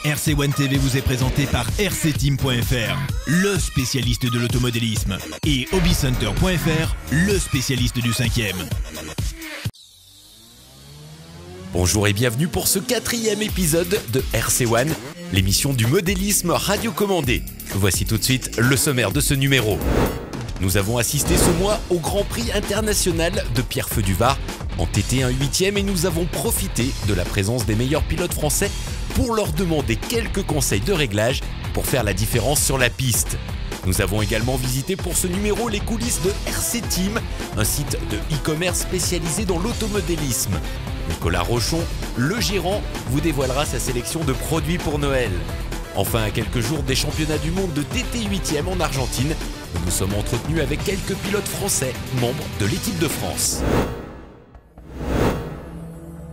RC One TV vous est présenté par rcteam.fr, le spécialiste de l'automodélisme, et hobbycenter.fr, le spécialiste du 5e. Bonjour et bienvenue pour ce 4e épisode de RC One, l'émission du modélisme radiocommandé. Voici tout de suite le sommaire de ce numéro. Nous avons assisté ce mois au Grand Prix international de Pierrefeu du Var en TT1 8e et nous avons profité de la présence des meilleurs pilotes français pour leur demander quelques conseils de réglage pour faire la différence sur la piste. Nous avons également visité pour ce numéro les coulisses de RC Team, un site de e-commerce spécialisé dans l'automodélisme. Nicolas Rochon, le gérant, vous dévoilera sa sélection de produits pour Noël. Enfin, à quelques jours des championnats du monde de TT 8e en Argentine, nous nous sommes entretenus avec quelques pilotes français, membres de l'équipe de France.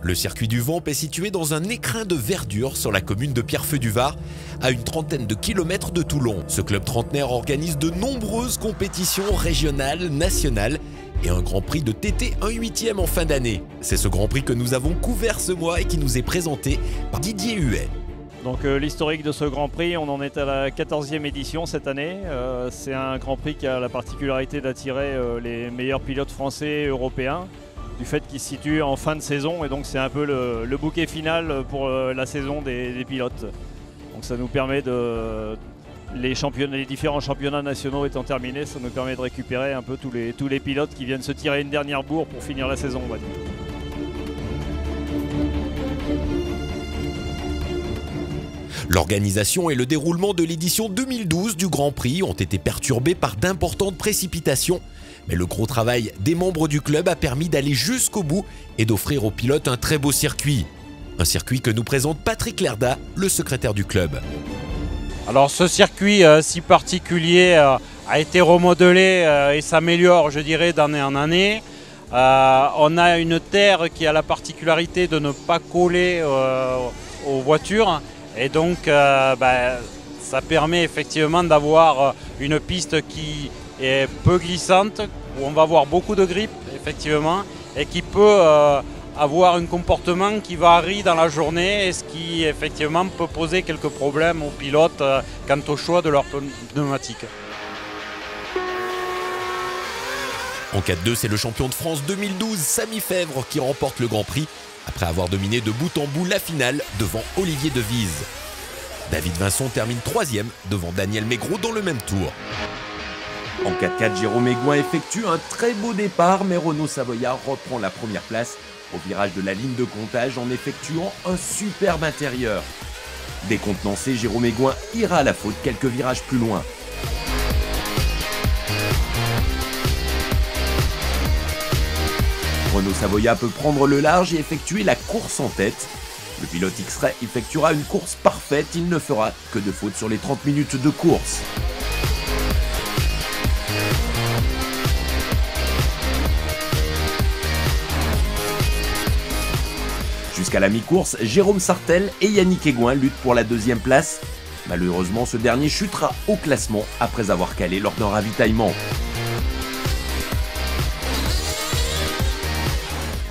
Le circuit du Vamp est situé dans un écrin de verdure sur la commune de Pierrefeu du Var, à une trentaine de kilomètres de Toulon. Ce club trentenaire organise de nombreuses compétitions régionales, nationales et un Grand Prix de TT 1 8e en fin d'année. C'est ce Grand Prix que nous avons couvert ce mois et qui nous est présenté par Didier Huet. Donc l'historique de ce Grand Prix, on en est à la 14e édition cette année. C'est un Grand Prix qui a la particularité d'attirer les meilleurs pilotes français et européens, du fait qu'il se situe en fin de saison, et donc c'est un peu le bouquet final pour la saison des pilotes. Donc ça nous permet les différents championnats nationaux étant terminés, ça nous permet de récupérer un peu tous les pilotes qui viennent se tirer une dernière bourre pour finir la saison, on va dire. L'organisation et le déroulement de l'édition 2012 du Grand Prix ont été perturbés par d'importantes précipitations. Mais le gros travail des membres du club a permis d'aller jusqu'au bout et d'offrir aux pilotes un très beau circuit. Un circuit que nous présente Patrick Lerda, le secrétaire du club. Alors ce circuit si particulier a été remodelé et s'améliore, je dirais, d'année en année. On a une terre qui a la particularité de ne pas coller aux voitures. Et donc ça permet effectivement d'avoir une piste qui est peu glissante, où on va avoir beaucoup de grip effectivement, et qui peut avoir un comportement qui varie dans la journée, et ce qui effectivement peut poser quelques problèmes aux pilotes quant au choix de leur pneumatique. En 4-2, c'est le champion de France 2012, Samy Fèvre, qui remporte le Grand Prix, après avoir dominé de bout en bout la finale devant Olivier Devise. David Vincent termine 3e devant Daniel Maigret dans le même tour. En 4-4, Jérôme Aigouin effectue un très beau départ, mais Renaud Savoyard reprend la première place au virage de la ligne de comptage en effectuant un superbe intérieur. Décontenancé, Jérôme Aigouin ira à la faute quelques virages plus loin. Renaud Savoyard peut prendre le large et effectuer la course en tête. Le pilote X-Ray effectuera une course parfaite, il ne fera que de fautes sur les 30 minutes de course. Jusqu'à la mi-course, Jérôme Sartel et Yannick Aigouin luttent pour la 2e place. Malheureusement, ce dernier chutera au classement après avoir calé lors d'un ravitaillement.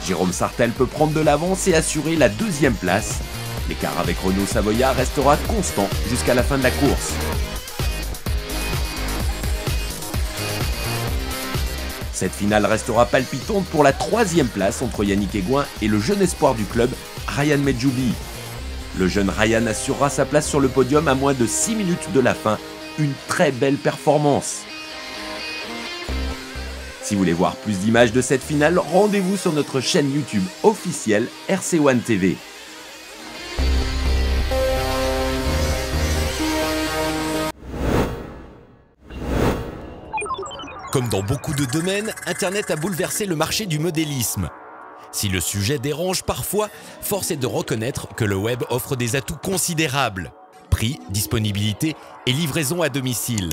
Jérôme Sartel peut prendre de l'avance et assurer la 2e place. L'écart avec Renaud Savoyard restera constant jusqu'à la fin de la course. Cette finale restera palpitante pour la 3e place entre Yannick Aigouin et le jeune espoir du club, Ryan Medjoubi. Le jeune Ryan assurera sa place sur le podium à moins de 6 minutes de la fin. Une très belle performance. Si vous voulez voir plus d'images de cette finale, rendez-vous sur notre chaîne YouTube officielle RC One TV. Comme dans beaucoup de domaines, Internet a bouleversé le marché du modélisme. Si le sujet dérange parfois, force est de reconnaître que le web offre des atouts considérables. Prix, disponibilité et livraison à domicile.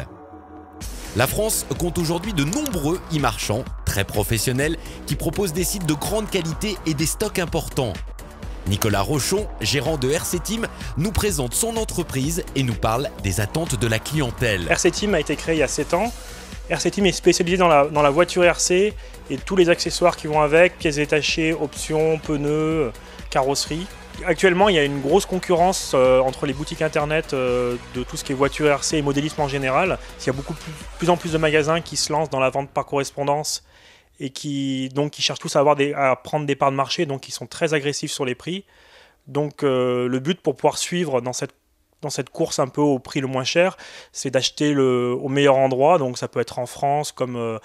La France compte aujourd'hui de nombreux e-marchands, très professionnels, qui proposent des sites de grande qualité et des stocks importants. Nicolas Rochon, gérant de RC Team, nous présente son entreprise et nous parle des attentes de la clientèle. RC Team a été créé il y a 7 ans. RC Team est spécialisé dans la voiture RC et tous les accessoires qui vont avec, pièces détachées, options, pneus, carrosserie. Actuellement, il y a une grosse concurrence entre les boutiques internet de tout ce qui est voiture RC et modélisme en général. Il y a plus en plus de magasins qui se lancent dans la vente par correspondance et qui cherchent tous à prendre des parts de marché, donc qui sont très agressifs sur les prix. Donc le but pour pouvoir suivre dans cette course un peu au prix le moins cher, c'est d'acheter au meilleur endroit. Donc ça peut être en France comme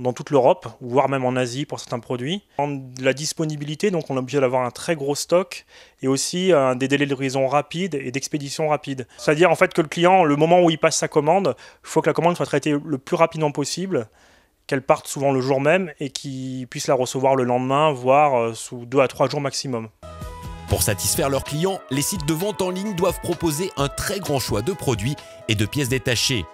dans toute l'Europe, voire même en Asie pour certains produits. La disponibilité, donc on est obligé d'avoir un très gros stock et aussi des délais de livraison rapides et d'expédition rapide. C'est-à-dire en fait que le client, le moment où il passe sa commande, il faut que la commande soit traitée le plus rapidement possible, qu'elle parte souvent le jour même et qu'il puisse la recevoir le lendemain, voire sous 2 à 3 jours maximum. Pour satisfaire leurs clients, les sites de vente en ligne doivent proposer un très grand choix de produits et de pièces détachées.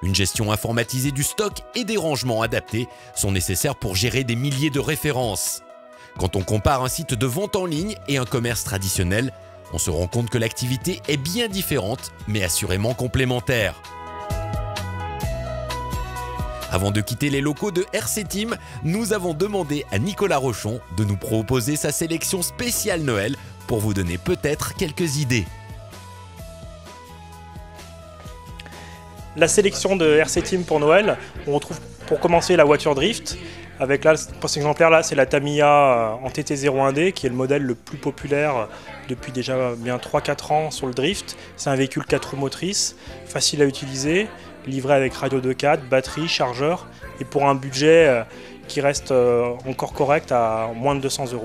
Une gestion informatisée du stock et des rangements adaptés sont nécessaires pour gérer des milliers de références. Quand on compare un site de vente en ligne et un commerce traditionnel, on se rend compte que l'activité est bien différente, mais assurément complémentaire. Avant de quitter les locaux de RC Team, nous avons demandé à Nicolas Rochon de nous proposer sa sélection spéciale Noël pour vous donner peut-être quelques idées. La sélection de RC Team pour Noël, on retrouve pour commencer la voiture drift. Avec là, pour cet exemplaire-là, c'est la Tamiya en TT01D qui est le modèle le plus populaire depuis déjà bien 3-4 ans sur le drift. C'est un véhicule 4 roues motrices, facile à utiliser, livré avec radio 2.4, batterie, chargeur et pour un budget qui reste encore correct à moins de 200 €.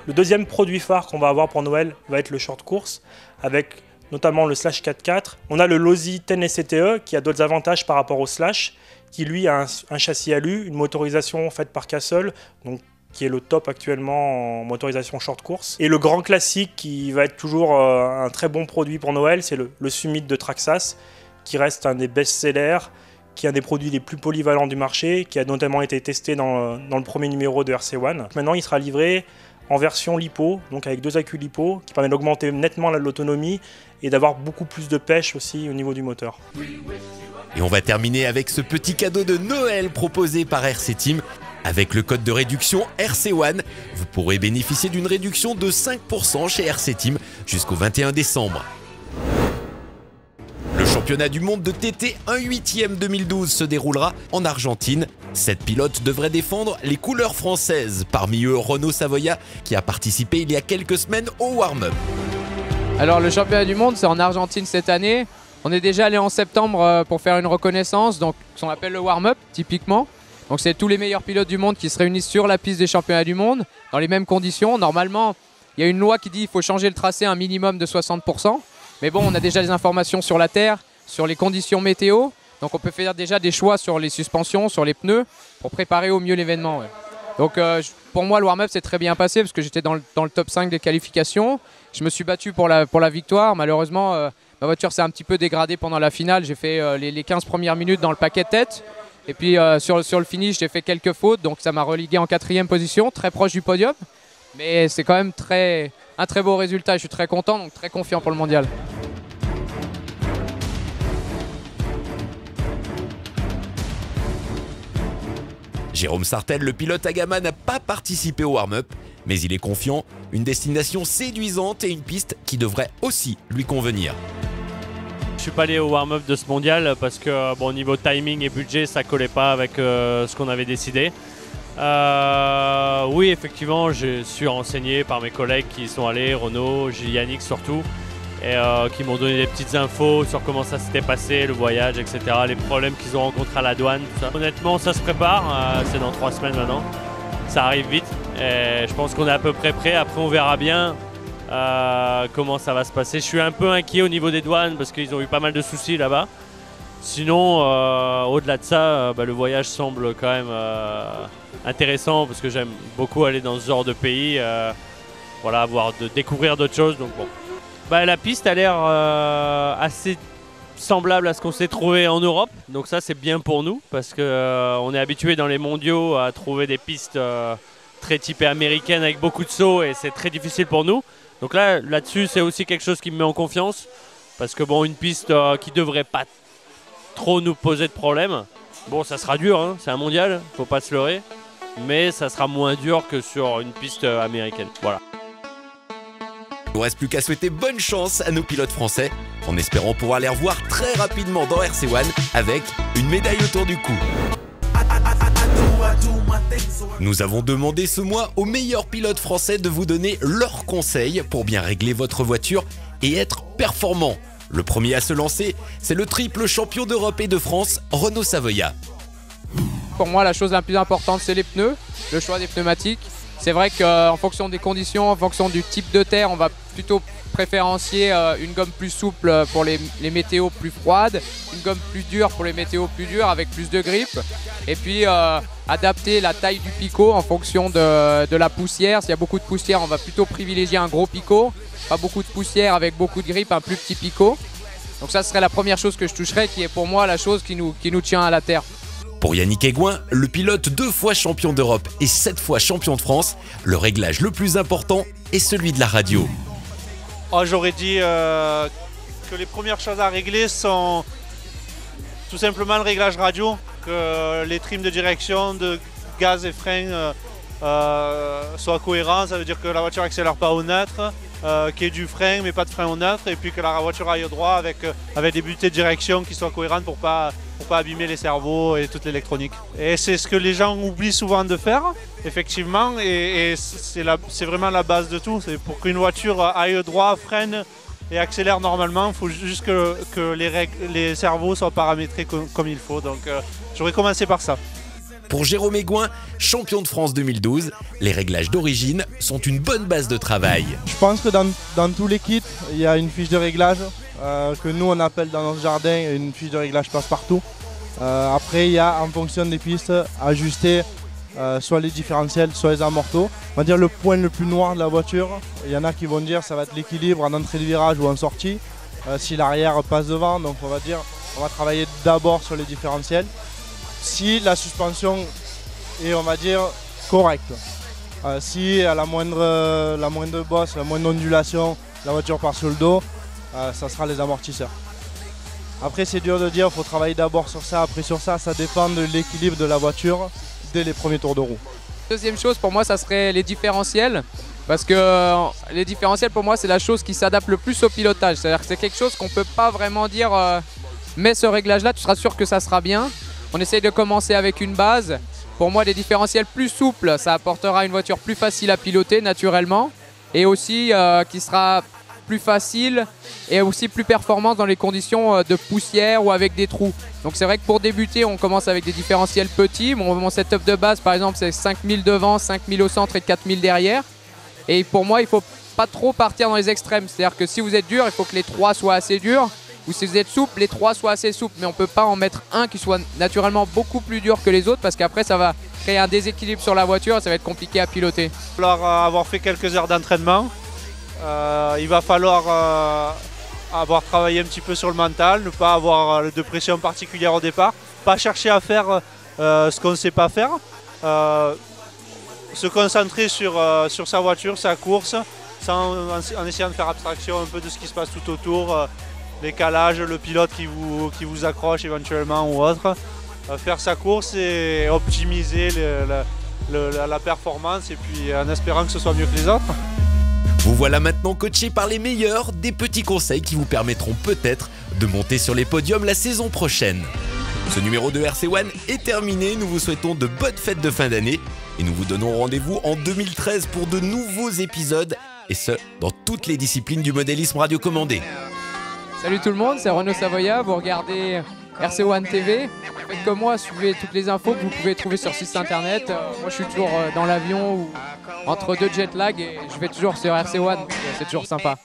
Le deuxième produit phare qu'on va avoir pour Noël va être le short course avec notamment le Slash 4x4. On a le Losi 10 SCTE qui a d'autres avantages par rapport au Slash, qui lui a un châssis alu, une motorisation faite par Castle, donc qui est le top actuellement en motorisation short course. Et le grand classique qui va être toujours un très bon produit pour Noël, c'est le Summit de Traxxas, qui reste un des best-sellers, qui est un des produits les plus polyvalents du marché, qui a notamment été testé dans le premier numéro de RC1. Maintenant, il sera livré en version LiPo, donc avec 2 accus LiPo, qui permet d'augmenter nettement l'autonomie et d'avoir beaucoup plus de pêche aussi au niveau du moteur. Et on va terminer avec ce petit cadeau de Noël proposé par RC Team. Avec le code de réduction RC1, vous pourrez bénéficier d'une réduction de 5% chez RC Team jusqu'au 21 décembre. Le championnat du monde de TT 1/8e 2012 se déroulera en Argentine. 7 pilotes devraient défendre les couleurs françaises. Parmi eux, Renaud Savoya, qui a participé il y a quelques semaines au warm-up. Alors le championnat du monde, c'est en Argentine cette année. On est déjà allé en septembre pour faire une reconnaissance, donc ce qu'on appelle le warm-up, typiquement. Donc c'est tous les meilleurs pilotes du monde qui se réunissent sur la piste des championnats du monde, dans les mêmes conditions. Normalement, il y a une loi qui dit qu'il faut changer le tracé à un minimum de 60%. Mais bon, on a déjà des informations sur la terre, sur les conditions météo. Donc on peut faire déjà des choix sur les suspensions, sur les pneus, pour préparer au mieux l'événement. Ouais. Donc pour moi, le warm-up s'est très bien passé parce que j'étais dans le top 5 des qualifications. Je me suis battu pour la victoire. Malheureusement, ma voiture s'est un petit peu dégradée pendant la finale. J'ai fait les 15 premières minutes dans le paquet de tête. Et puis sur le finish, j'ai fait quelques fautes. Donc ça m'a relégué en 4e position, très proche du podium. Mais c'est quand même un très beau résultat. Je suis très content, donc très confiant pour le mondial. Jérôme Sartel, le pilote Agama, n'a pas participé au warm-up, mais il est confiant, une destination séduisante et une piste qui devrait aussi lui convenir. Je suis pas allé au warm-up de ce mondial parce que bon, au niveau timing et budget, ça collait pas avec ce qu'on avait décidé. Oui, effectivement, je suis renseigné par mes collègues qui y sont allés, Renaud, Yannick surtout, et qui m'ont donné des petites infos sur comment ça s'était passé, le voyage, etc., les problèmes qu'ils ont rencontrés à la douane, tout ça. Honnêtement, ça se prépare, c'est dans 3 semaines maintenant, ça arrive vite, et je pense qu'on est à peu près prêt. Après, on verra bien comment ça va se passer. Je suis un peu inquiet au niveau des douanes parce qu'ils ont eu pas mal de soucis là-bas. Sinon, au-delà de ça, le voyage semble quand même intéressant parce que j'aime beaucoup aller dans ce genre de pays, voilà, découvrir d'autres choses. Donc bon. La piste a l'air assez semblable à ce qu'on s'est trouvé en Europe, donc ça c'est bien pour nous parce qu'on est habitué dans les mondiaux à trouver des pistes très typées américaines avec beaucoup de sauts et c'est très difficile pour nous. Donc là-dessus c'est aussi quelque chose qui me met en confiance parce que bon, une piste qui devrait pas trop nous poser de problème. Bon, ça sera dur, hein, c'est un mondial, faut pas se leurrer, mais ça sera moins dur que sur une piste américaine. Voilà. Il ne reste plus qu'à souhaiter bonne chance à nos pilotes français, en espérant pouvoir les revoir très rapidement dans RC1 avec une médaille autour du cou. Nous avons demandé ce mois aux meilleurs pilotes français de vous donner leurs conseils pour bien régler votre voiture et être performant. Le premier à se lancer, c'est le triple champion d'Europe et de France, Renaud Savoya. Pour moi, la chose la plus importante, c'est les pneus, le choix des pneumatiques. C'est vrai qu'en fonction des conditions, en fonction du type de terre, on va plutôt préférencier une gomme plus souple pour les météos plus froides, une gomme plus dure pour les météos plus dures avec plus de grip, et puis adapter la taille du picot en fonction de la poussière. S'il y a beaucoup de poussière, on va plutôt privilégier un gros picot, pas beaucoup de poussière avec beaucoup de grip, un plus petit picot. Donc ça serait la première chose que je toucherais, qui est pour moi la chose qui nous tient à la terre. Pour Yannick Aigouin, le pilote 2 fois champion d'Europe et 7 fois champion de France, le réglage le plus important est celui de la radio. Oh, j'aurais dit que les premières choses à régler sont tout simplement le réglage radio, que les trims de direction, de gaz et frein soient cohérents. Ça veut dire que la voiture accélère pas au neutre, qu'il y ait du frein mais pas de frein au neutre, et puis que la voiture aille au droit avec des butées de direction qui soient cohérentes pour pas abîmer les cerveaux et toute l'électronique. Et c'est ce que les gens oublient souvent de faire, effectivement, et c'est vraiment la base de tout. C'est pour qu'une voiture aille droit, freine et accélère normalement, il faut juste que les cerveaux soient paramétrés comme il faut. Donc j'aurais commencé par ça. Pour Jérôme Aigouin, champion de France 2012, les réglages d'origine sont une bonne base de travail. Je pense que dans tous les kits, il y a une fiche de réglage que nous on appelle dans notre jardin une fiche de réglage passe-partout. Après, il y a en fonction des pistes ajuster soit les différentiels, soit les amortos. On va dire le point le plus noir de la voiture. Il y en a qui vont dire ça va être l'équilibre en entrée de virage ou en sortie. Si l'arrière passe devant, donc on va travailler d'abord sur les différentiels. Si la suspension est, on va dire, correcte. Si à la moindre bosse, la moindre ondulation, la voiture part sur le dos, ça sera les amortisseurs. Après, c'est dur de dire, il faut travailler d'abord sur ça, après sur ça, ça dépend de l'équilibre de la voiture dès les premiers tours de roue. Deuxième chose pour moi, ça serait les différentiels, parce que les différentiels pour moi c'est la chose qui s'adapte le plus au pilotage. C'est-à-dire que c'est quelque chose qu'on ne peut pas vraiment dire mets ce réglage là, tu seras sûr que ça sera bien. On essaye de commencer avec une base. Pour moi, des différentiels plus souples, ça apportera une voiture plus facile à piloter naturellement, et aussi qui sera plus facile et aussi plus performante dans les conditions de poussière ou avec des trous. Donc c'est vrai que pour débuter, on commence avec des différentiels petits. Mon setup de base, par exemple, c'est 5000 devant, 5000 au centre et 4000 derrière. Et pour moi, il ne faut pas trop partir dans les extrêmes. C'est-à-dire que si vous êtes dur, il faut que les 3 soient assez durs. Ou si vous êtes souple, les 3 soient assez souples. Mais on ne peut pas en mettre un qui soit naturellement beaucoup plus dur que les autres, parce qu'après, ça va créer un déséquilibre sur la voiture et ça va être compliqué à piloter. Il va falloir avoir fait quelques heures d'entraînement. Il va falloir avoir travaillé un petit peu sur le mental, ne pas avoir de pression particulière au départ, pas chercher à faire ce qu'on ne sait pas faire, se concentrer sur sa voiture, sa course, en essayant de faire abstraction un peu de ce qui se passe tout autour, les calages, le pilote qui vous accroche éventuellement ou autre, faire sa course et optimiser la performance, et puis en espérant que ce soit mieux que les autres. Vous voilà maintenant coaché par les meilleurs, des petits conseils qui vous permettront peut-être de monter sur les podiums la saison prochaine. Ce numéro de RC1 est terminé, nous vous souhaitons de bonnes fêtes de fin d'année et nous vous donnons rendez-vous en 2013 pour de nouveaux épisodes, et ce, dans toutes les disciplines du modélisme radiocommandé. Salut tout le monde, c'est Renaud Savoya, vous regardez RC1 TV. Faites comme moi, suivez toutes les infos que vous pouvez trouver sur le site internet. Moi je suis toujours dans l'avion ou entre deux jet lag et je vais toujours sur RC1, c'est toujours sympa.